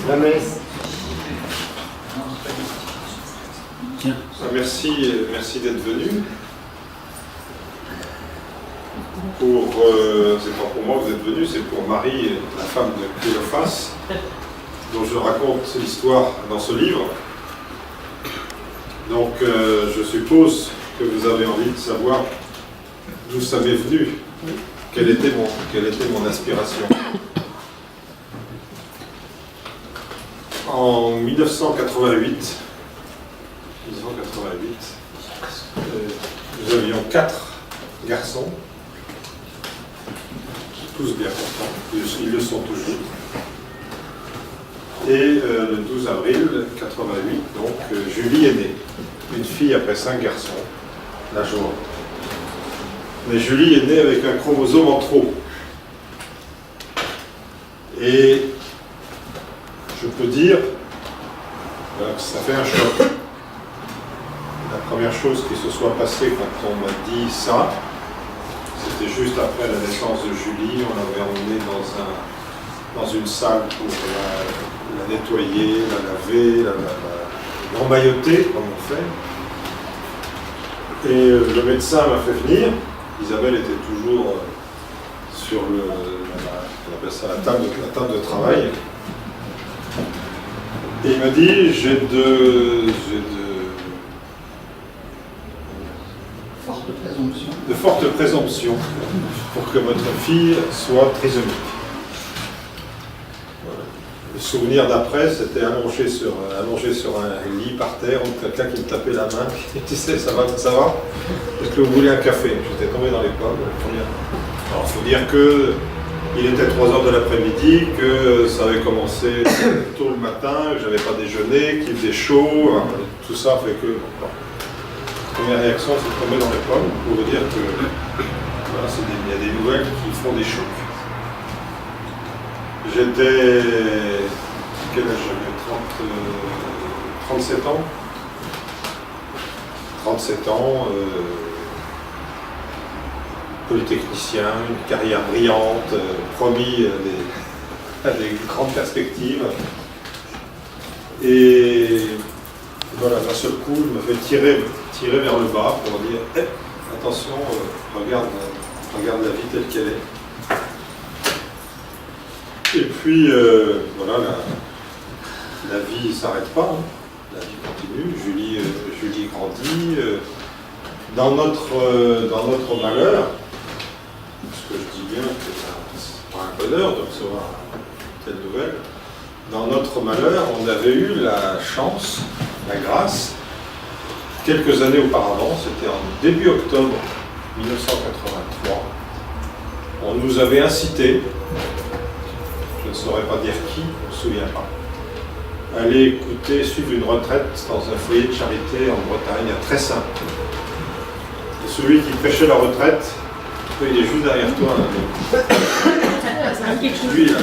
La messe. Merci d'être venu. C'est pas pour moi que vous êtes venu, c'est pour Marie, la femme de Cléophas, dont je raconte l'histoire dans ce livre. Donc je suppose que vous avez envie de savoir d'où ça m'est venu, quelle était mon inspiration. En 1988, nous avions 4 garçons, tous bien contents, ils le sont toujours. Et le 12 avril 88, donc Julie est née, une fille après 5 garçons, la joie. Mais Julie est née avec un chromosome en trop. Et je peux dire que ça fait un choc. La première chose qui se soit passée quand on m'a dit ça, c'était juste après la naissance de Julie. On l'avait emmenée dans une salle pour la nettoyer, la laver, l'emmailloter, comme on fait. Et le médecin m'a fait venir. Isabelle était toujours sur on appelle ça la table de travail. Et il m'a dit, j'ai de fortes présomptions pour que votre fille soit trisomique. Voilà. Le souvenir d'après, c'était allongé sur un lit par terre, ou quelqu'un qui me tapait la main, et tu sais, ça va? Est-ce que vous voulez un café? J'étais tombé dans les pommes. Alors, il faut dire que il était 3h de l'après-midi, que ça avait commencé tôt le matin, que je n'avais pas déjeuné, qu'il faisait chaud, hein, tout ça fait que... Bon, la première réaction, c'est de tomber dans les pommes pour vous dire que voilà, il y a des nouvelles qui font des chocs. J'étais... Quel âge j'avais? 37 ans. 37 ans, polytechnicien, une carrière brillante, promis à des grandes perspectives. Et voilà, d'un seul coup, je me fais tirer vers le bas pour dire attention, regarde la vie telle qu'elle est. Et puis, voilà, la vie ne s'arrête pas, hein. La vie continue, Julie grandit. Dans notre malheur, parce que je dis bien que c'est pas un bonheur de recevoir telle nouvelle, dans notre malheur, on avait eu la chance, la grâce, quelques années auparavant, c'était en début octobre 1983, on nous avait incité, je ne saurais pas dire qui, on ne se souvient pas, à aller suivre une retraite dans un foyer de charité en Bretagne, à Tressin. Et celui qui prêchait la retraite, il est juste derrière toi, là. Lui, là.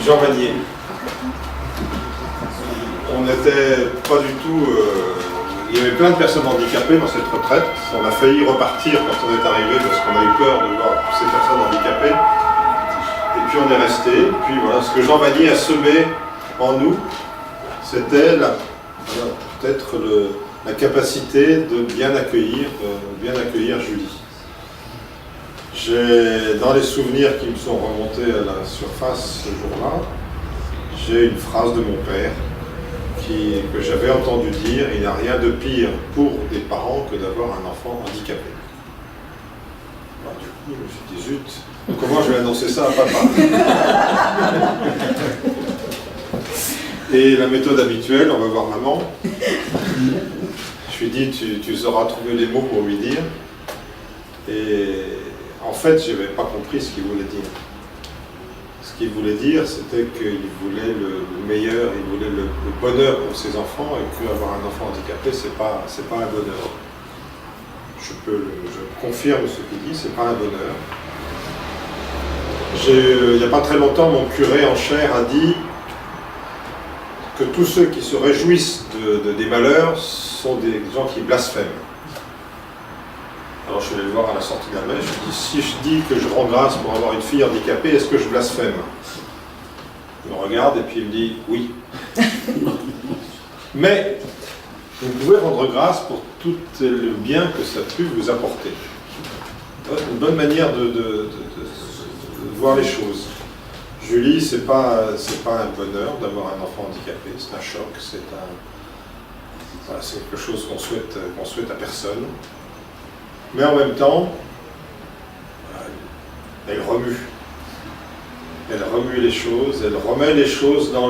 Jean Vanier. On n'était pas du tout... il y avait plein de personnes handicapées dans cette retraite. On a failli repartir quand on est arrivé parce qu'on a eu peur de voir toutes ces personnes handicapées. Et puis on est resté. Puis voilà, ce que Jean Vanier a semé en nous, c'était peut-être la capacité de bien accueillir Julie. Dans les souvenirs qui me sont remontés à la surface ce jour-là, j'ai une phrase de mon père que j'avais entendu dire: il n'y a rien de pire pour des parents que d'avoir un enfant handicapé. Alors, du coup, je me suis dit, zut, comment je vais annoncer ça à papa? Et la méthode habituelle, on va voir maman. Je lui ai dit, tu sauras trouver les mots pour lui dire. Et en fait, je n'avais pas compris ce qu'il voulait dire. Ce qu'il voulait dire, c'était qu'il voulait le meilleur, il voulait le bonheur pour ses enfants, et qu'avoir un enfant handicapé, c'est pas un bonheur. Je confirme ce qu'il dit, c'est pas un bonheur. Il n'y a pas très longtemps, mon curé en chair a dit que tous ceux qui se réjouissent des malheurs sont des gens qui blasphèment. Alors je suis allé le voir à la sortie de la messe, je lui ai dit, si je dis que je rends grâce pour avoir une fille handicapée, est-ce que je blasphème? Il me regarde et puis il me dit, oui. Mais vous pouvez rendre grâce pour tout le bien que ça a pu vous apporter. C'est une bonne manière de voir les choses. Julie, c'est pas un bonheur d'avoir un enfant handicapé, c'est un choc, c'est quelque chose qu'on souhaite à personne. Mais en même temps, elle remue. Elle remue les choses, elle remet les choses dans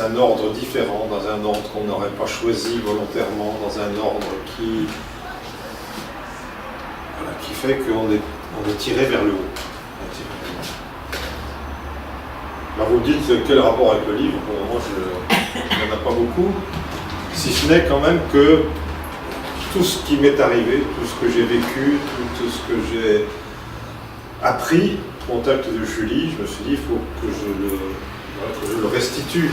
un ordre différent, dans un ordre qu'on n'aurait pas choisi volontairement, dans un ordre qui fait qu'on est tiré vers le haut. Alors vous me dites quel rapport avec le livre? Pour le moment, il n'y en a pas beaucoup, si ce n'est quand même que tout ce qui m'est arrivé, tout ce que j'ai vécu, tout ce que j'ai appris au contact de Julie, je me suis dit, il faut que je le restitue.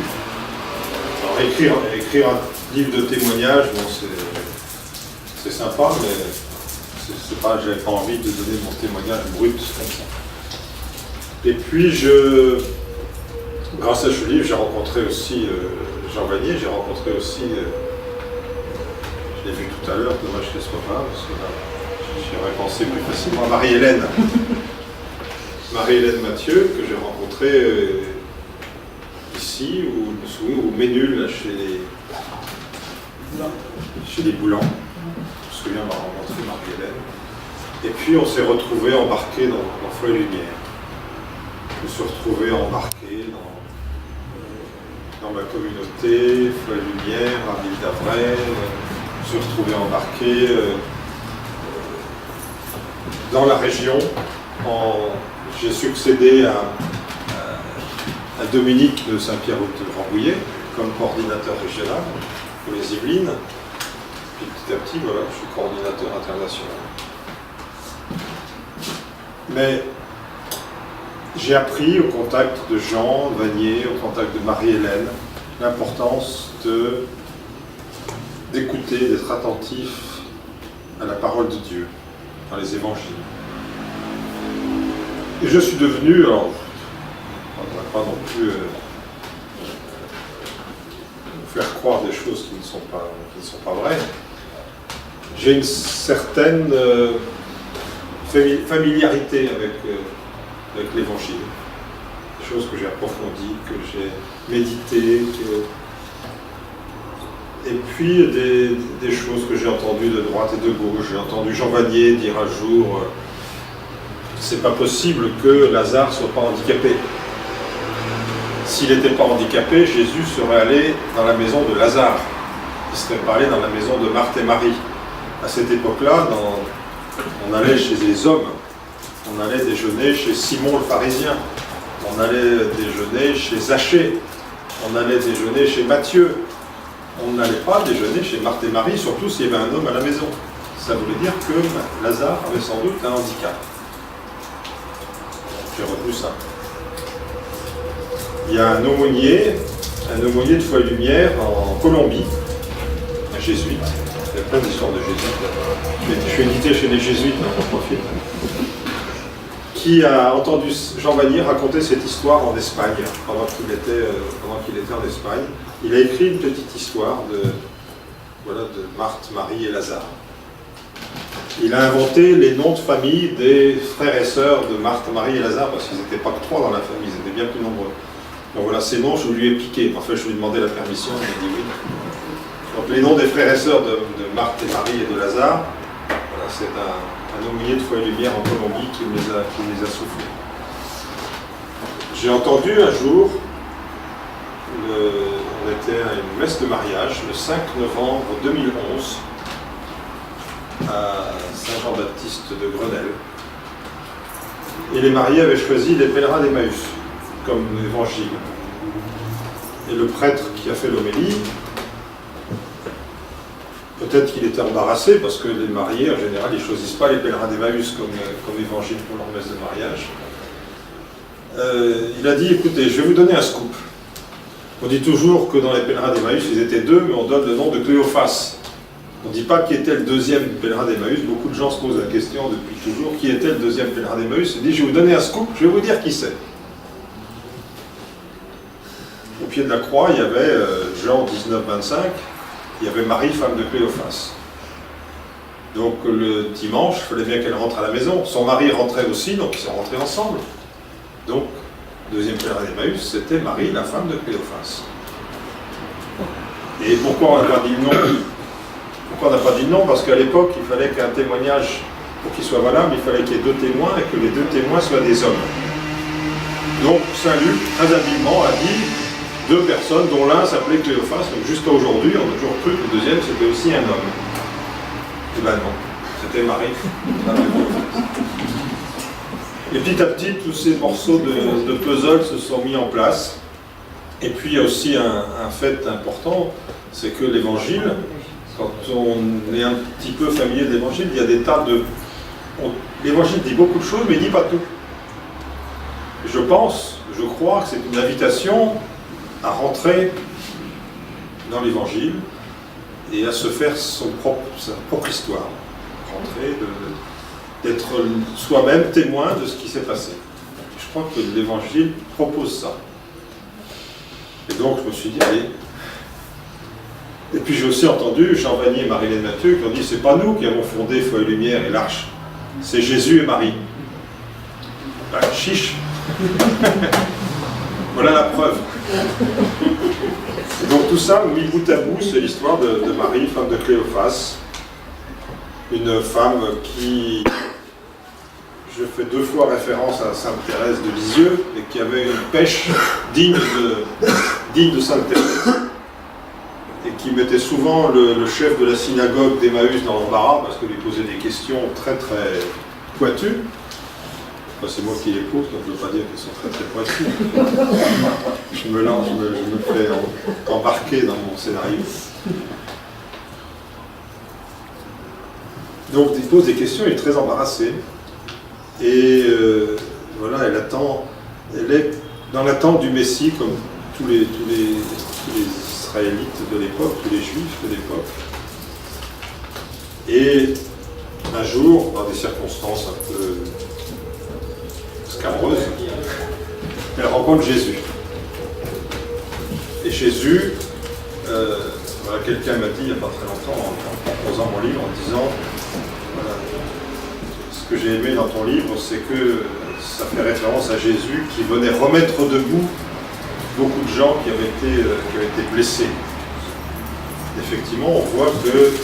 Alors écrire un livre de témoignages, bon, c'est sympa, mais j'avais pas envie de donner mon témoignage brut comme ça. Et puis grâce à ce livre, j'ai rencontré aussi Jean Vanier, j'ai rencontré aussi, je l'ai vu tout à l'heure, dommage qu'elle ne soit pas, parce que là, j'aurais pensé plus facilement à Marie-Hélène. Marie-Hélène Mathieu, que j'ai rencontrée ici, ou Ménul, là, chez les Boulans. Je me souviens avoir rencontré Marie-Hélène. Et puis on s'est retrouvés embarqués dans Foi et Lumière. Je me suis retrouvé embarqué dans ma communauté, Foi et Lumière, à Ville d'Avray. Je me suis retrouvé embarqué dans la région. J'ai succédé à Dominique de Saint-Pierre-de-Rambouillet comme coordinateur régional pour les Yvelines. Puis petit à petit, voilà, je suis coordinateur international. Mais j'ai appris au contact de Jean Vanier, au contact de Marie-Hélène, l'importance d'écouter, d'être attentif à la parole de Dieu dans les évangiles. Et je suis devenu, alors, on ne devrait pas non plus faire croire des choses qui ne sont pas vraies. J'ai une certaine familiarité avec l'Évangile. Des choses que j'ai approfondies, que j'ai méditées, et puis des choses que j'ai entendues de droite et de gauche. J'ai entendu Jean Vanier dire un jour c'est pas possible que Lazare soit pas handicapé. S'il n'était pas handicapé, Jésus serait allé dans la maison de Lazare. Il ne serait pas allé dans la maison de Marthe et Marie. À cette époque-là, on allait chez les hommes. On allait déjeuner chez Simon le pharisien. On allait déjeuner chez Zachée. On allait déjeuner chez Matthieu. On n'allait pas déjeuner chez Marthe et Marie, surtout s'il y avait un homme à la maison. Ça voulait dire que Lazare avait sans doute un handicap. J'ai retenu ça. Il y a un aumônier de Foi et Lumière en Colombie, un jésuite. Il y a plein d'histoires de jésuites. Je suis édité chez les jésuites, j'en profite. Qui a entendu Jean Vanier raconter cette histoire en Espagne, pendant qu'il était en Espagne. Il a écrit une petite histoire de Marthe, Marie et Lazare. Il a inventé les noms de famille des frères et sœurs de Marthe, Marie et Lazare, parce qu'ils n'étaient pas que 3 dans la famille, ils étaient bien plus nombreux. Donc voilà, ces noms, je lui ai piqué. Enfin, je lui ai demandé la permission, il m'a dit oui. Donc les noms des frères et sœurs de Marthe et Marie et de Lazare, voilà, c'est un aumônier de Foi et Lumière en Colombie qui me les a soufflés. J'ai entendu un jour, on était à une messe de mariage, le 5 novembre 2011, à Saint-Jean-Baptiste de Grenelle. Et les mariés avaient choisi les pèlerins d'Emmaüs comme évangile. Et le prêtre qui a fait l'homélie, peut-être qu'il était embarrassé parce que les mariés, en général, ils ne choisissent pas les pèlerins d'Emmaüs comme évangile pour leur messe de mariage. Il a dit, écoutez, je vais vous donner un scoop. On dit toujours que dans les pèlerins d'Emmaüs, ils étaient 2, mais on donne le nom de Cléophas. On ne dit pas qui était le deuxième pèlerin d'Emmaüs. Beaucoup de gens se posent la question depuis toujours, qui était le deuxième pèlerin d'Emmaüs. Il dit, je vais vous donner un scoop, je vais vous dire qui c'est. Au pied de la croix, il y avait Jean 19-25, il y avait Marie, femme de Cléophas. Donc le dimanche, il fallait bien qu'elle rentre à la maison. Son mari rentrait aussi, donc ils sont rentrés ensemble. Donc, deuxième pèlerin d'Emmaüs, c'était Marie, la femme de Cléophas. Et pourquoi on n'a pas dit non? Pourquoi on n'a pas dit non? Parce qu'à l'époque, il fallait qu'un témoignage, pour qu'il soit valable, il fallait qu'il y ait 2 témoins et que les 2 témoins soient des hommes. Donc Saint Luc, très habilement, a dit 2 personnes, dont l'un s'appelait Cléophas. Donc jusqu'à aujourd'hui, on a toujours cru que le deuxième, c'était aussi un homme. Eh bien non, c'était Marie. Et petit à petit, tous ces morceaux de puzzle se sont mis en place. Et puis il y a aussi un fait important, c'est que l'évangile, quand on est un petit peu familier de l'évangile, il y a des tas de... L'évangile dit beaucoup de choses, mais il ne dit pas tout. Je crois que c'est une invitation à rentrer dans l'évangile et à se faire sa propre histoire. Rentrer, d'être soi-même témoin de ce qui s'est passé. Je crois que l'évangile propose ça. Et donc je me suis dit, allez. Et puis j'ai aussi entendu Jean Vanier et Marie-Hélène Mathieu qui ont dit, c'est pas nous qui avons fondé Foi et Lumière et l'Arche, c'est Jésus et Marie. Ben, chiche. Voilà la preuve. Et donc tout ça, mis bout à bout, c'est l'histoire de Marie, femme de Cléophas. Une femme qui... Je fais 2 fois référence à Sainte Thérèse de Lisieux, et qui avait une pêche digne de Sainte Thérèse, et qui mettait souvent le chef de la synagogue d'Emmaüs dans l'embarras, parce qu'il lui posait des questions très très pointues. Enfin, c'est moi qui les pose, donc je ne veux pas dire qu'elles sont très très pointues. Je me fais embarquer dans mon scénario. Donc il pose des questions, il est très embarrassé. Et voilà, elle est dans l'attente du Messie, comme tous les Israélites de l'époque, tous les Juifs de l'époque. Et un jour, dans des circonstances un peu scabreuses, elle rencontre Jésus. Et Jésus, voilà, quelqu'un m'a dit il n'y a pas très longtemps, en proposant mon livre, en disant ce que j'ai aimé dans ton livre, c'est que ça fait référence à Jésus qui venait remettre debout beaucoup de gens qui avaient été blessés. Effectivement, on voit que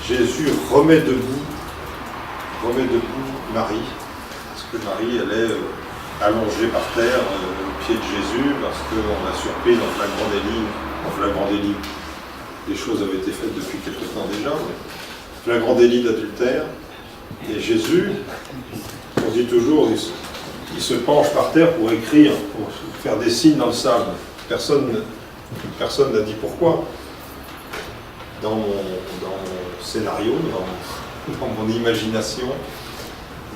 Jésus remet debout Marie, parce que Marie, elle est allongée par terre au pied de Jésus, parce qu'on l'a surpris dans flagrant délit. Les choses avaient été faites depuis quelque temps déjà, mais flagrant délit d'adultère. Et Jésus, on dit toujours, il se penche par terre pour écrire, pour faire des signes dans le sable. Personne n'a dit pourquoi. Dans mon scénario, dans mon imagination,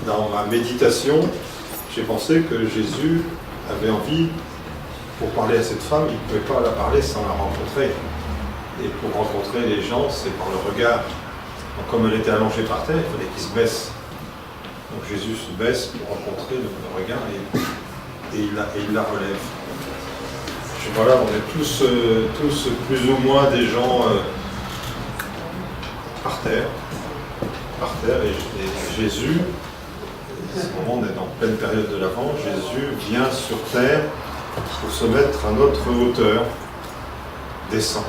dans ma méditation, j'ai pensé que Jésus avait envie, pour parler à cette femme, il ne pouvait pas la parler sans la rencontrer. Et pour rencontrer les gens, c'est par le regard. Donc, comme elle était allongée par terre, il fallait qu'il se baisse. Donc Jésus se baisse pour rencontrer le regard et il la relève. Voilà, on est tous plus ou moins des gens par terre, et Jésus, à ce moment on est en pleine période de l'Avent, Jésus vient sur terre pour se mettre à notre hauteur, descend.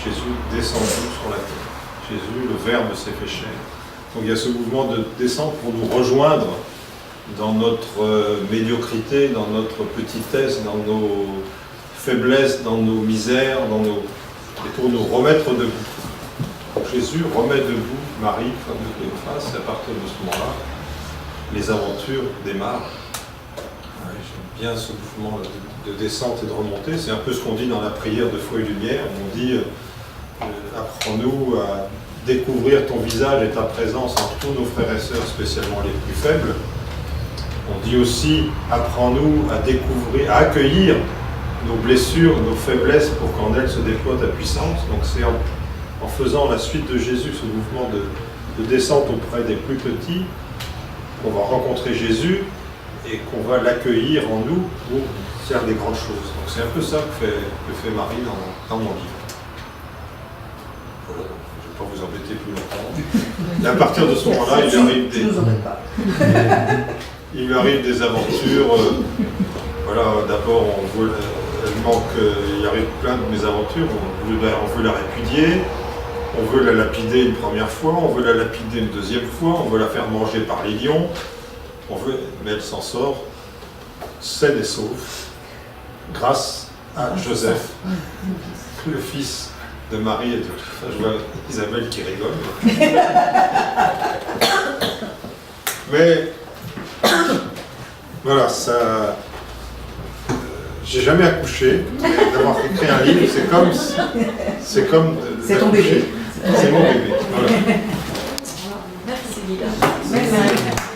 Jésus descendu sur la terre. Jésus, le Verbe s'est fait chair. Donc il y a ce mouvement de descente pour nous rejoindre dans notre médiocrité, dans notre petitesse, dans nos faiblesses, dans nos misères, et pour nous remettre debout. Donc Jésus remet debout Marie, femme de Cléophas, et à partir de ce moment-là, les aventures démarrent. Ouais, j'aime bien ce mouvement de descente et de remontée. C'est un peu ce qu'on dit dans la prière de Foi et Lumière. On dit apprends-nous à découvrir ton visage et ta présence en tous nos frères et sœurs, spécialement les plus faibles. On dit aussi apprends-nous à découvrir, à accueillir nos blessures, nos faiblesses pour qu'en elles se déploie ta puissance. Donc c'est en en faisant la suite de Jésus, ce mouvement de descente auprès des plus petits, qu'on va rencontrer Jésus et qu'on va l'accueillir en nous pour faire des grandes choses. Donc c'est un peu ça que fait Marie dans mon livre. Voilà, je ne vais pas vous embêter plus longtemps. Et à partir de ce moment-là, il lui arrive des aventures. Voilà, d'abord, il arrive plein de mésaventures. On veut la répudier, on veut la lapider une première fois, on veut la lapider une deuxième fois, on veut la faire manger par les lions. Mais elle s'en sort saine et sauve, grâce à Joseph, le fils de Marie et de... Enfin, je vois Isabelle qui rigole. Mais voilà, ça... J'ai jamais accouché, mais d'avoir écrit un livre, c'est comme c'est ton bébé. C'est mon bébé, voilà. Merci Lila. Merci.